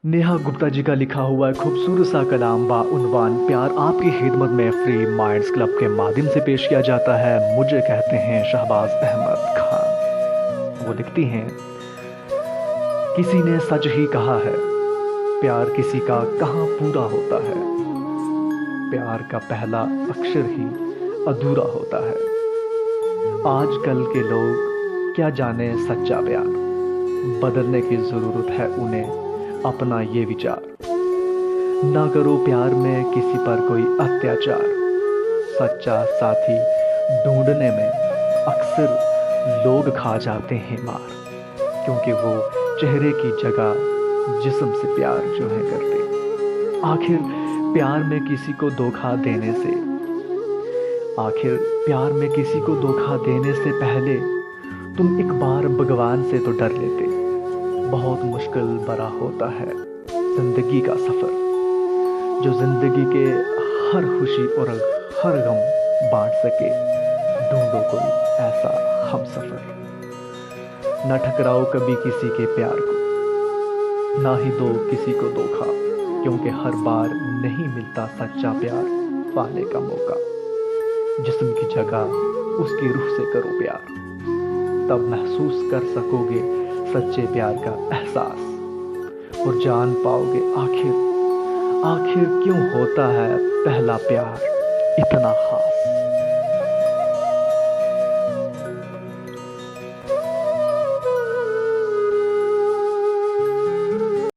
नेहा गुप्ता जी का लिखा हुआ एक खूबसूरत सा कलाम बाउनवान प्यार आपकी खिदमत में फ्री माइंड्स क्लब के माध्यम से पेश किया जाता है। मुझे कहते हैं शहबाज अहमद खान। वो लिखती हैं, किसी ने सच ही कहा है, प्यार किसी का कहाँ पूरा होता है। प्यार का पहला अक्षर ही अधूरा होता है। आजकल के लोग क्या जाने सच्चा प्यार, बदलने की ज़रूरत है उन्हें अपना ये विचार। ना करो प्यार में किसी पर कोई अत्याचार। सच्चा साथी ढूंढने में अक्सर लोग खा जाते हैं मार, क्योंकि वो चेहरे की जगह जिस्म से प्यार जो है करते। आखिर प्यार में किसी को धोखा देने से पहले तुम एक बार भगवान से तो डर लेते। बहुत मुश्किल भरा होता है जिंदगी का सफ़र, जो जिंदगी के हर खुशी और हर गम बांट सके। ढूंढो कोई ऐसा हम सफ़र। न ठकराओ कभी किसी के प्यार को, ना ही दो किसी को धोखा, क्योंकि हर बार नहीं मिलता सच्चा प्यार पाने का मौका। जिस्म की जगह उसकी रूह से करो प्यार, तब महसूस कर सकोगे सच्चे प्यार का एहसास, और जान पाओगे आखिर क्यों होता है पहला प्यार इतना खास।